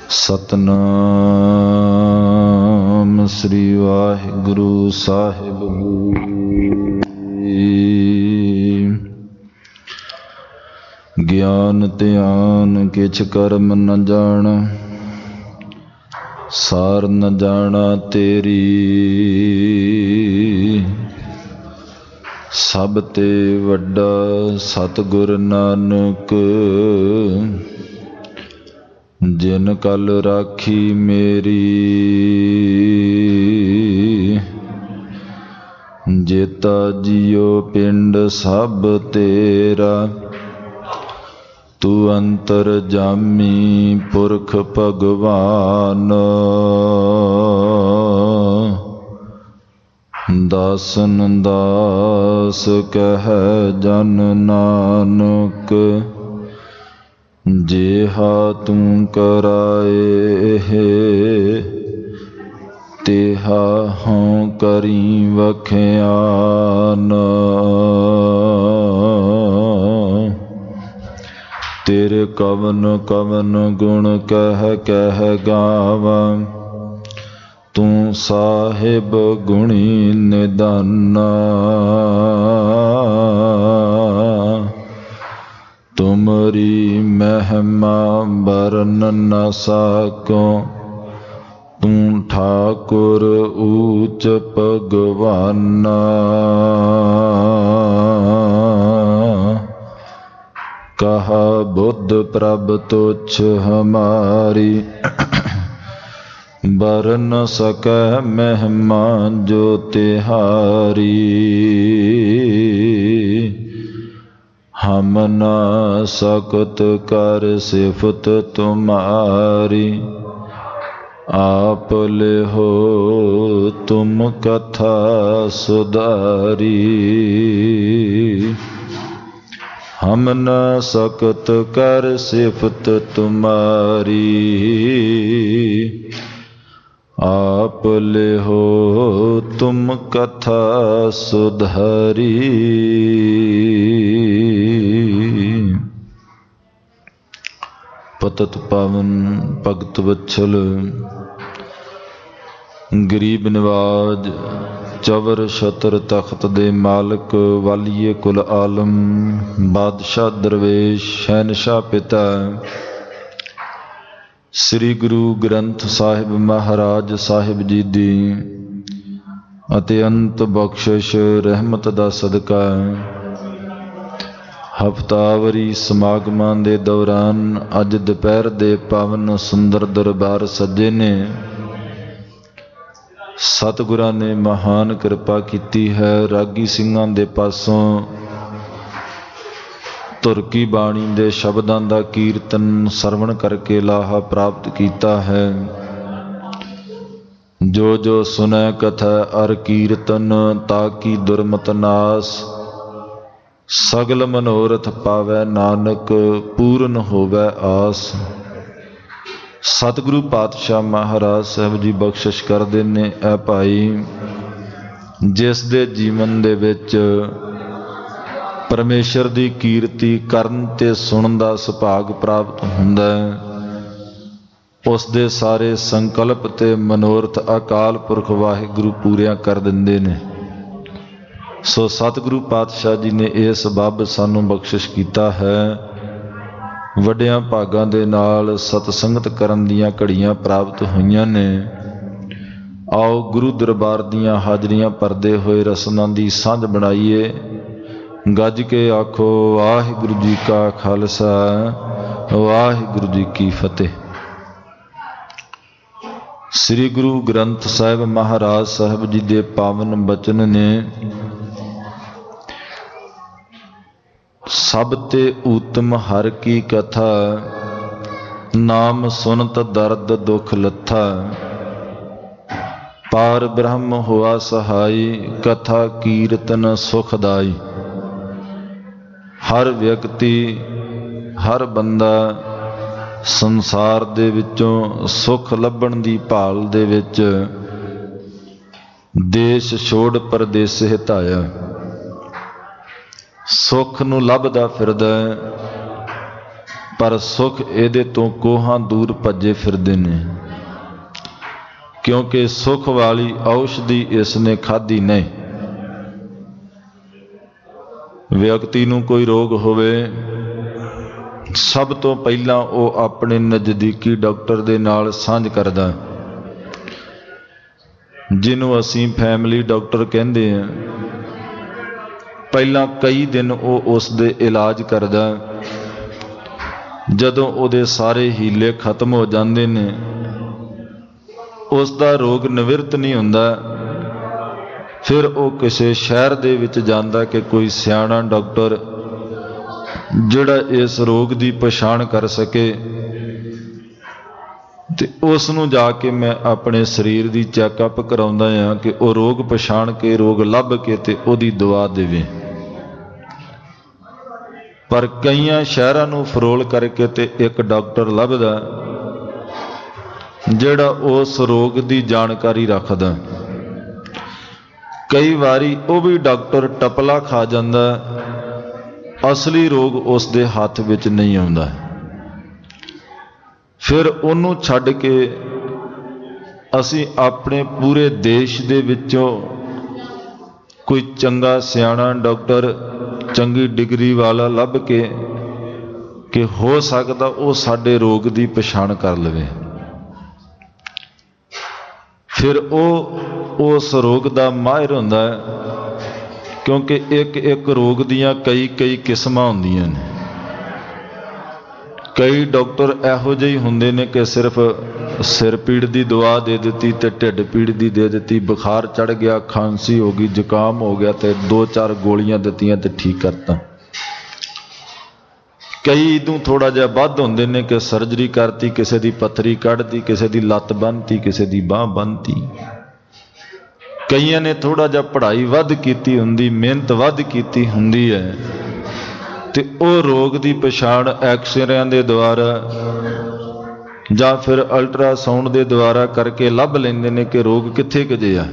सतनाम श्री वाहिगुरु साहिब ज्ञान ध्यान किछ कर्म न जान सार न जाना तेरी सब ते वड्डा सतगुर नानक जिन कल राखी मेरी जेता जियो पिंड सब तेरा तू अंतर जामी पुरख भगवान दासन दास कह जन नानक जेहा तू कराए तेहा हों करी वख्यान तेरे कवन कवन गुण कह कह गावा तू साहिब गुणी निदाना तुमरी महिमा बरन न साको तू ठाकुर ऊच भगवाना कहा बुद्ध प्रभ तुच्छ हमारी बर न सकै महिमा जो तिहारी हम न सकत कर सिफत तुम्हारी आप ले हो तुम कथा सुधारी हम न सकत कर सिफत तुम्हारी आप ले हो तुम कथा सुधारी पतत पावन भगत वत्सल गरीब निवाज चवर छतर तख्त दे मालक वालिए कुल आलम बादशाह दरवेश शहनशाह पिता श्री गुरु ग्रंथ साहिब महाराज साहिब जी दी अत्यंत बख्शिश रहमत दा सदका हफ्तावरी समागमां दे दौरान अज दोपहर दे पावन सुंदर दरबार सजे ने सतगुरां ने महान कृपा कीती है। रागी सिंघां दे पासों तुरकी बाणी दे शब्दां दा कीर्तन सरवण करके लाहा प्राप्त कीता है। जो जो सुनै कथा अर कीर्तन ताकि दुर्मत नास सगल मनोरथ पावै नानक पूर्ण होवै आस। सतगुरु पातशाह महाराज साहब जी बख्शिश करदे ने ऐ भाई जिस दे जीवन दे विच परमेश्वर दी कीर्ति करन ते सुनन दा सुभाग प्राप्त हुंदा है उस दे सारे संकल्प ते मनोरथ अकाल पुरख वाहिगुरु पूरियां कर दिंदे ने। सो सतगुरु पातशाह जी ने इस बब सानू बख्शिश कीता है। वड्डियां भागां दे नाल सतसंगत करन दियां घड़ियां प्राप्त होईयां ने। आओ गुरु दरबार दियां हाजरियां भरदे होए रसनां दी सांझ बनाईए। गज के आखो वाहिगुरु जी का खालसा वाहिगुरु जी की फतेह। श्री गुरु ग्रंथ साहिब महाराज साहब जी दे पावन बचन ने सब ते उत्तम हर की कथा नाम सुनत दर्द दुख लथा पार ब्रह्म हुआ सहाय कथा कीर्तन सुखदाई। हर व्यक्ति हर बंदा संसार दे विचों सुख लभण दी भाल दे विच देश छोड़ परदेस हिताया सुख नूं लभदा फिरदा पर सुख ਇਹਦੇ ਤੋਂ ਕੋਹਾਂ दूर ਭੱਜੇ ਫਿਰਦੇ ਨੇ, क्योंकि सुख वाली औषधि इसने खाधी नहीं। व्यक्ति नूं कोई रोग होवे, सब तो पहला वो अपने नज़दीकी डॉक्टर दे नाल सांझ करदा, जिन्हों असीं फैमिली डॉक्टर कहंदे हैं। पहला कई दिन वो उस दे इलाज करदा, जदों उहदे सारे हीले खत्म हो जांदे ने, उसका रोग निवृत्त नहीं हुंदा, फिर वो किसी शहर दे विच जांदा कि कोई सियाणा डॉक्टर जिहड़ा इस रोग की पछाण कर सके, ते उस नूं जाके मैं अपने शरीर की चैकअप कराउंदा हां कि वो रोग पछाण के, रोग लभ के ते उहदी दवा देवे। पर कईयां शहरां नूं फरोल करके ते एक डॉक्टर लभदा जिहड़ा उस रोग की जानकारी रखदा। कई बारी वो भी डॉक्टर टपला खा जांदा, असली रोग उस दे हाथ विच नहीं आउंदा। फिर उन्हों छड्ड के असी अपने पूरे देश दे विचों कोई चंगा सियाणा डॉक्टर, चंगी डिग्री वाला लभ के कि हो सकदा वो साडे रोग की पछाण कर लवे। फिर वो उस रोग का माहिर हुंदा है, क्योंकि एक एक रोग दियां कई कई किस्मां हुंदियां ने। कई डॉक्टर इहो ਜਿਹੇ हुंदे ने कि सिर्फ सिर पीड़ की दवा दे दी ते ढिड पीड़ की दे दी, बुखार चढ़ गया, खांसी हो गई, जुकाम हो गया तो 2-4 गोलियां दित्तियां ते ठीक करता। कई इदों थोड़ा जिहा वध हुंदे ने कि सर्जरी करती, किसी की पत्थरी कढ़ती, किसी की लत्त बन्नती, किसी की बांह बन्नती। कईयां ने थोड़ा जिहा पढ़ाई वध कीती हुंदी, मेहनत वध कीती हुंदी है, ते वो रोग की पछाण एक्सरेआं दे द्वारा जां फिर अल्ट्रासाउंड के द्वारा करके लभ लैंदे ने कि रोग कित्थे कुजे आ।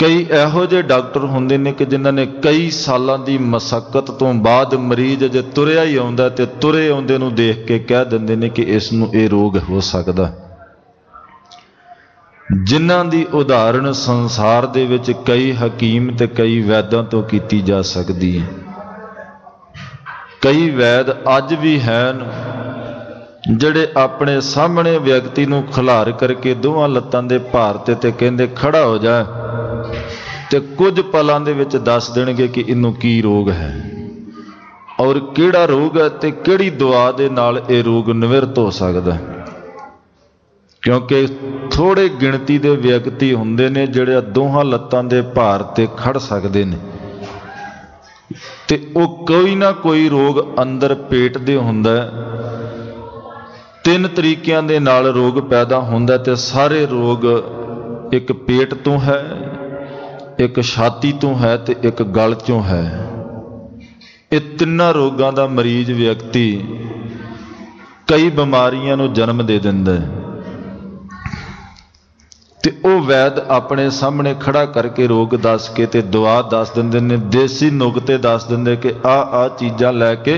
कई इहो ਜਿਹੇ डॉक्टर हुंदे ने कि जिन्हां ने कई सालां दी मशक्कत तो बाद मरीज जे तुरिया ही आउंदा ते तुरे आउंदे नूं देख के कह दिंदे ने कि इस नूं ये रोग हो सकदा। जिन्हां दी उदाहरण संसार दे विच कई हकीम ते कई वैदां तो कीती जा सकदी है। कई वैद अज भी हैन ਜਿਹੜੇ अपने सामने व्यक्ति नूं खिलार करके दोवां लत्तां दे भार ते कहंदे खड़ा हो जा, ते कुछ पलां दे विच दस देणगे कि इनू की रोग है और किहड़ा रोग है ते किहड़ी दवा दे नाल ये रोग निवृत्त हो सकदा। क्योंकि थोड़े गिणती दे व्यक्ति हुंदे ने जिहड़े दोहां लत्तां दे भार ते खड़ सकदे ने, ते वो कोई ना कोई रोग अंदर पेट दे हुंदा है। 3 तरीकिਆਂ ਦੇ ਨਾਲ रोग पैदा ਹੁੰਦਾ ਤੇ ਸਾਰੇ रोग एक पेट तो है, एक छाती तो है ते एक गल चों है। ये 3 रोगां दा मरीज व्यक्ति कई बीमारियां नूं जन्म दे दिंदा है, ते वो वैद अपने सामने खड़ा करके रोग दस के ते दवा दस दिंदे ने, देसी नुकते दस दिंदे कि आ चीज़ां लैके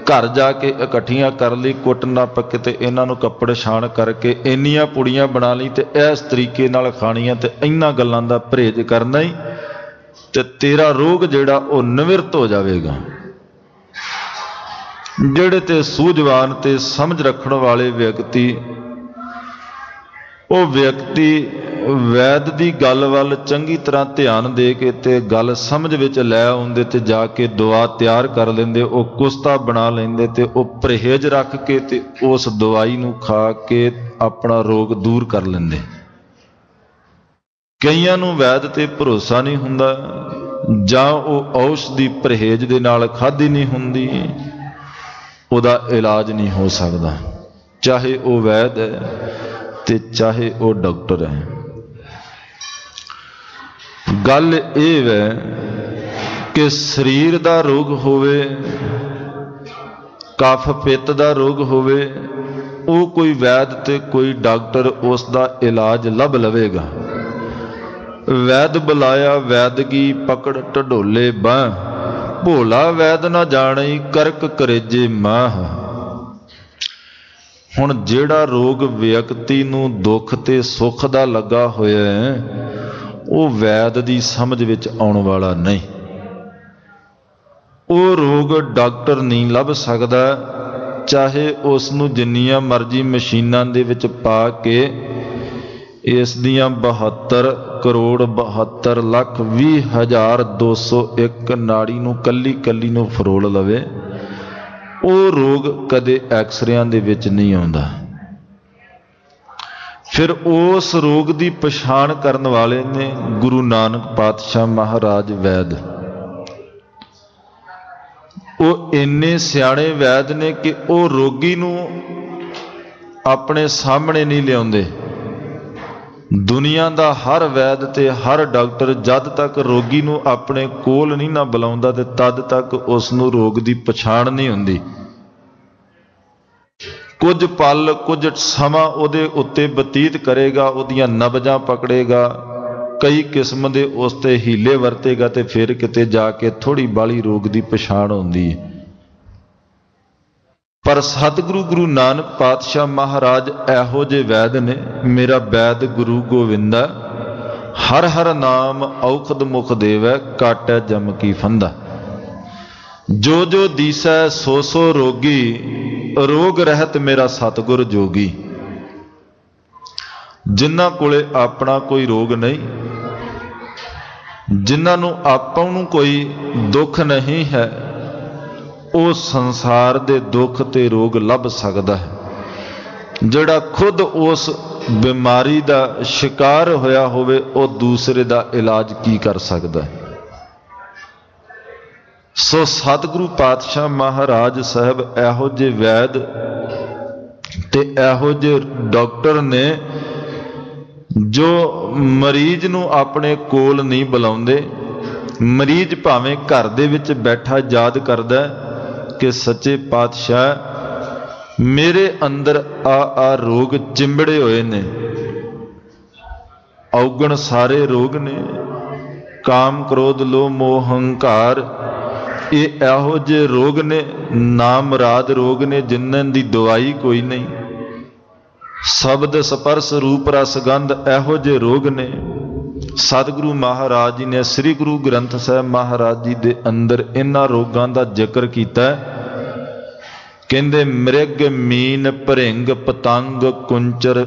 घर जाके इकट्ठियां कर ली, कुट नप के ते इन्हां नूं कपड़े छाण करके इन्नियां पुड़ियां बना ली ते इस तरीके नाल खाणियां ते इन्हां गल्लां दा परहेज करना ही ते तेरा रोग जिहड़ा वो निवृत्त हो जाएगा। जिहड़े ते सूझवान ते समझ रखण वाले व्यक्ति, वो व्यक्ति वैद की गल वल चंगी तरह ध्यान दे के ते गल समझ विच लै आउंदे ते जाके दवा तैयार कर लेंदे, वो कुस्ता बना लेंदे ते वो परहेज रख के ते उस दवाई नूं खा के अपना रोग दूर कर लेंदे। कईयां नूं वैद ते भरोसा नहीं हुंदा, जां वो औषधि परहेज दे नाल खाधी नहीं हुंदी, उहदा इलाज नहीं हो सकदा, चाहे वो वैद है ते चाहे वो डॉक्टर है। गल यह है कि शरीर का रोग होवे, कफ पित्त का रोग होवे, वो कोई वैद ते कोई डॉक्टर उसका इलाज लभ लवेगा। वैद बुलाया वैदगी पकड़ ढडोले बांह, ਭੋਲਾ ਵੈਦ ਨਾ ਜਾਣਈ ਕਰਕ ਕਰੇਜੇ ਮਾਹ। ਹੁਣ ਜਿਹੜਾ ਰੋਗ ਵਿਅਕਤੀ ਨੂੰ ਦੁੱਖ ਤੇ ਸੁੱਖ ਦਾ ਲੱਗਾ ਹੋਇਆ ਹੈ, ਉਹ ਵੈਦ ਦੀ ਸਮਝ ਵਿੱਚ ਆਉਣ ਵਾਲਾ ਨਹੀਂ। ਉਹ ਰੋਗ ਡਾਕਟਰ ਨਹੀਂ ਲੱਭ ਸਕਦਾ, ਚਾਹੇ ਉਸ ਨੂੰ ਜਿੰਨੀਆਂ ਮਰਜ਼ੀ ਮਸ਼ੀਨਾਂ ਦੇ ਵਿੱਚ ਪਾ ਕੇ ਇਸ ਦੀਆਂ 72 ਕਰੋੜ 72 ਲੱਖ 20,201 ਨਾੜੀ ਨੂੰ ਕੱਲੀ ਕੱਲੀ ਨੂੰ ਫਰੋਲ ਲਵੇ, ਉਹ ਰੋਗ ਕਦੇ ਐਕਸਰਿਆਂ ਦੇ ਵਿੱਚ ਨਹੀਂ ਆਉਂਦਾ। ਫਿਰ ਉਸ ਰੋਗ ਦੀ ਪਛਾਣ ਕਰਨ ਵਾਲੇ ਨੇ ਗੁਰੂ ਨਾਨਕ ਪਾਤਸ਼ਾਹ ਮਹਾਰਾਜ ਵੈਦ। ਉਹ ਇੰਨੇ ਸਿਆਣੇ ਵੈਦ ਨੇ ਕਿ ਉਹ ਰੋਗੀ ਨੂੰ ਆਪਣੇ ਸਾਹਮਣੇ ਨਹੀਂ ਲਿਆਉਂਦੇ। ਦੁਨੀਆ ਦਾ ਹਰ ਵੈਦ ਤੇ ਹਰ ਡਾਕਟਰ ਜਦ ਤੱਕ ਰੋਗੀ ਨੂੰ ਆਪਣੇ ਕੋਲ ਨਹੀਂ ਨਾ ਬੁਲਾਉਂਦਾ ਤੇ ਤਦ ਤੱਕ ਉਸ ਨੂੰ ਰੋਗ ਦੀ ਪਛਾਣ ਨਹੀਂ ਹੁੰਦੀ। ਕੁਝ ਪਲ ਕੁਝ ਸਮਾਂ ਉਹਦੇ ਉੱਤੇ ਬਤੀਤ ਕਰੇਗਾ, ਉਹਦੀਆਂ ਨਬਜ਼ਾਂ ਪਕੜੇਗਾ, ਕਈ ਕਿਸਮ ਦੇ ਉਸ ਤੇ ਹੀਲੇ ਵਰਤੇਗਾ ਤੇ ਫਿਰ ਕਿਤੇ ਜਾ ਕੇ ਥੋੜੀ ਬਾਲੀ ਰੋਗ ਦੀ ਪਛਾਣ ਹੁੰਦੀ ਹੈ। ਪਰ ਸਤਿਗੁਰੂ ਗੁਰੂ ਨਾਨਕ ਪਾਤਸ਼ਾਹ ਮਹਾਰਾਜ ਇਹੋ ਜਿਹੇ ਵੈਦ ਨੇ। ਮੇਰਾ ਵੈਦ ਗੁਰੂ ਗੋਵਿੰਦਾ, ਹਰ ਹਰ ਨਾਮ ਔਖਦ ਮੁਖ ਦੇਵੈ, ਕਾਟੈ ਜਮ ਕੀ ਫੰਦਾ। ਜੋ ਜੋ ਦੀਸੈ ਸੋ ਸੋ ਰੋਗੀ, ਰੋਗ ਰਹਿਤ ਮੇਰਾ ਸਤਿਗੁਰ ਜੋਗੀ। ਜਿਨ੍ਹਾਂ ਕੋਲੇ ਆਪਣਾ ਕੋਈ ਰੋਗ ਨਹੀਂ, ਜਿਨ੍ਹਾਂ ਨੂੰ ਆਪਾਂ ਨੂੰ ਕੋਈ ਦੁੱਖ ਨਹੀਂ ਹੈ, ਉਹ ਸੰਸਾਰ ਦੇ ਦੁੱਖ ਤੇ ਰੋਗ ਲੱਭ ਸਕਦਾ ਹੈ। ਜਿਹੜਾ ਖੁਦ ਉਸ ਬਿਮਾਰੀ ਦਾ ਸ਼ਿਕਾਰ ਹੋਇਆ ਹੋਵੇ, ਉਹ ਦੂਸਰੇ ਦਾ ਇਲਾਜ ਕੀ ਕਰ ਸਕਦਾ ਹੈ। ਸੋ ਸਤਿਗੁਰੂ ਪਾਤਸ਼ਾਹ ਮਹਾਰਾਜ ਸਾਹਿਬ ਇਹੋ ਜਿਹੇ ਵੈਦ ਤੇ ਇਹੋ ਜਿਹੇ ਡਾਕਟਰ ਨੇ ਜੋ ਮਰੀਜ਼ ਨੂੰ ਆਪਣੇ ਕੋਲ ਨਹੀਂ ਬੁਲਾਉਂਦੇ। ਮਰੀਜ਼ ਭਾਵੇਂ ਘਰ ਦੇ ਵਿੱਚ ਬੈਠਾ ਯਾਦ ਕਰਦਾ ਕਿ ਸੱਚੇ ਪਾਤਸ਼ਾਹ ਮੇਰੇ ਅੰਦਰ ਆ ਰੋਗ ਚਿੰਬੜੇ ਹੋਏ ਨੇ, ਔਗਣ ਸਾਰੇ ਰੋਗ ਨੇ, ਕਾਮ ਕ੍ਰੋਧ ਲੋਭ ਮੋਹ ਹੰਕਾਰ, ਇਹ ਇਹੋ ਜਿਹੇ ਰੋਗ ਨੇ, ਨਾਮਰਾਦ ਰੋਗ ਨੇ, ਜਿਨ੍ਹਾਂ ਦੀ ਦਵਾਈ ਕੋਈ ਨਹੀਂ। ਸ਼ਬਦ ਸਪਰਸ ਰੂਪ ਰਸ ਗੰਧ, ਇਹੋ ਜਿਹੇ ਰੋਗ ਨੇ। ਸਤਿਗੁਰੂ ਮਹਾਰਾਜ ਜੀ ਨੇ ਸ੍ਰੀ ਗੁਰੂ ਗ੍ਰੰਥ ਸਾਹਿਬ ਮਹਾਰਾਜ ਜੀ ਦੇ ਅੰਦਰ ਇਹਨਾਂ ਰੋਗਾਂ ਦਾ ਜ਼ਿਕਰ ਕੀਤਾ। ਕਹਿੰਦੇ ਮ੍ਰਿਗ ਮੀਨ ਭਰਿੰਗ ਪਤੰਗ ਕੁੰਚਰ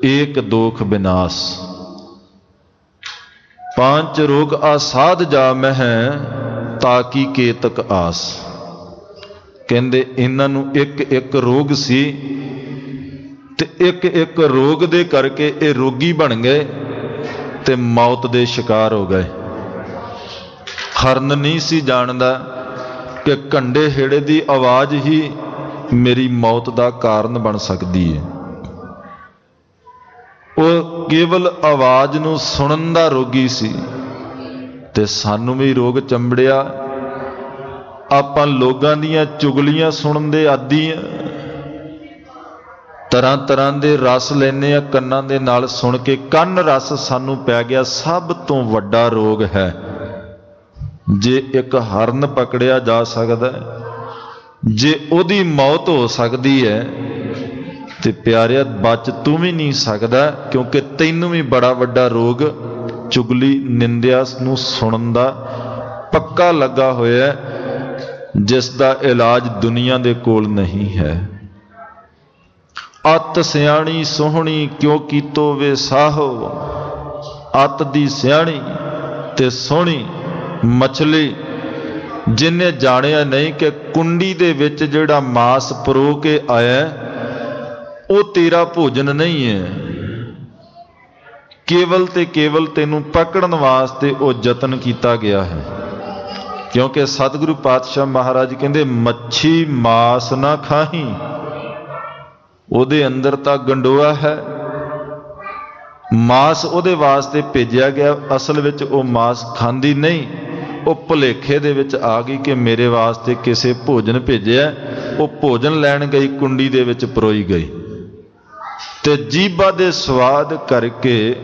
ਏਕ ਦੋਖ ਵਿਨਾਸ਼। 5 ਰੋਗ ਆਸਾਧ ਜਾ ਮਹਿ ਤਾਕੀ ਕੇਤਕ ਆਸ। ਕਹਿੰਦੇ ਇਹਨਾਂ ਨੂੰ ਇੱਕ ਇੱਕ ਰੋਗ ਸੀ ਤੇ ਇੱਕ ਇੱਕ ਰੋਗ ਦੇ ਕਰਕੇ ਇਹ ਰੋਗੀ ਬਣ ਗਏ ਤੇ ਮੌਤ ਦੇ ਸ਼ਿਕਾਰ ਹੋ ਗਏ। ਹਰਨ ਨਹੀਂ ਸੀ ਜਾਣਦਾ ਕਿ ਕੰਡੇ ਹੇੜੇ ਦੀ ਆਵਾਜ਼ ਹੀ ਮੇਰੀ ਮੌਤ ਦਾ ਕਾਰਨ ਬਣ ਸਕਦੀ ਹੈ। ਉਹ ਕੇਵਲ ਆਵਾਜ਼ ਨੂੰ ਸੁਣਨ ਦਾ ਰੋਗੀ ਸੀ। ਤੇ ਸਾਨੂੰ ਵੀ ਰੋਗ ਚੰਬੜਿਆ। ਆਪਾਂ ਲੋਕਾਂ ਦੀਆਂ ਚੁਗਲੀਆਂ ਸੁਣਨ ਦੇ ਆਦੀ ਆ, ਤਰ੍ਹਾਂ ਤਰ੍ਹਾਂ ਦੇ ਰਸ ਲੈਨੇ ਆ ਕੰਨਾਂ ਦੇ ਨਾਲ ਸੁਣ ਕੇ। ਕੰਨ ਰਸ ਸਾਨੂੰ ਪੈ ਗਿਆ ਸਭ ਤੋਂ ਵੱਡਾ ਰੋਗ ਹੈ। ਜੇ ਇੱਕ ਹਰਨ ਪਕੜਿਆ ਜਾ ਸਕਦਾ, ਜੇ ਉਹਦੀ ਮੌਤ ਹੋ ਸਕਦੀ ਹੈ, ਤੇ ਪਿਆਰਿਆ ਬਚ ਤੂੰ ਵੀ ਨਹੀਂ ਸਕਦਾ, ਕਿਉਂਕਿ ਤੈਨੂੰ ਵੀ ਬੜਾ ਵੱਡਾ ਰੋਗ ਚੁਗਲੀ ਨਿੰਦਿਆ ਨੂੰ ਸੁਣਨ ਦਾ ਪੱਕਾ ਲੱਗਾ ਹੋਇਆ, ਜਿਸ ਦਾ ਇਲਾਜ ਦੁਨੀਆ ਦੇ ਕੋਲ ਨਹੀਂ ਹੈ। ਅੱਤ ਸਿਆਣੀ ਸੋਹਣੀ ਕਿਉ ਕੀਤੋ ਵੇ ਸਾਹੋ। ਅੱਤ ਦੀ ਸਿਆਣੀ ਤੇ ਸੋਹਣੀ ਮਛਲੀ ਜਿਹਨੇ ਜਾਣਿਆ ਨਹੀਂ ਕਿ ਕੁੰਡੀ ਦੇ ਵਿੱਚ ਜਿਹੜਾ ਮਾਸ ਪਰੋ ਕੇ ਆਇਆ ਉਹ ਤੇਰਾ ਭੋਜਨ ਨਹੀਂ ਹੈ। ਕੇਵਲ ਤੇ ਕੇਵਲ ਤੈਨੂੰ ਪਕੜਨ ਵਾਸਤੇ ਉਹ ਯਤਨ ਕੀਤਾ ਗਿਆ ਹੈ। ਕਿਉਂਕਿ ਸਤਿਗੁਰੂ ਪਾਤਸ਼ਾਹ ਮਹਾਰਾਜ ਕਹਿੰਦੇ ਮੱਛੀ ਮਾਸ ਨਾ ਖਾਹੀ, ਉਹਦੇ ਅੰਦਰ ਤਾਂ ਗੰਡੋਆ ਹੈ। ਮਾਸ ਉਹਦੇ ਵਾਸਤੇ ਭੇਜਿਆ ਗਿਆ, ਅਸਲ ਵਿੱਚ ਉਹ ਮਾਸ ਖਾਂਦੀ ਨਹੀਂ। ਉਹ ਭੁਲੇਖੇ ਦੇ ਵਿੱਚ ਆ ਗਈ ਕਿ ਮੇਰੇ ਵਾਸਤੇ ਕਿਸੇ ਭੋਜਨ ਭੇਜਿਆ। ਉਹ ਭੋਜਨ ਲੈਣ ਗਈ, ਕੁੰਡੀ ਦੇ ਵਿੱਚ ਪਰੋਈ ਗਈ ਤੇ ਜੀਭਾ ਦੇ ਸਵਾਦ ਕਰਕੇ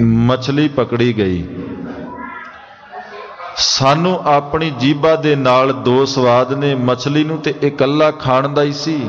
ਮਛਲੀ ਪਕੜੀ ਗਈ। ਸਾਨੂੰ ਆਪਣੀ ਜੀਭਾ ਦੇ ਨਾਲ ਦੋ ਸਵਾਦ ਨੇ, ਮਛਲੀ ਨੂੰ ਤੇ ਇਕੱਲਾ ਖਾਣ ਦਾ ਹੀ ਸੀ।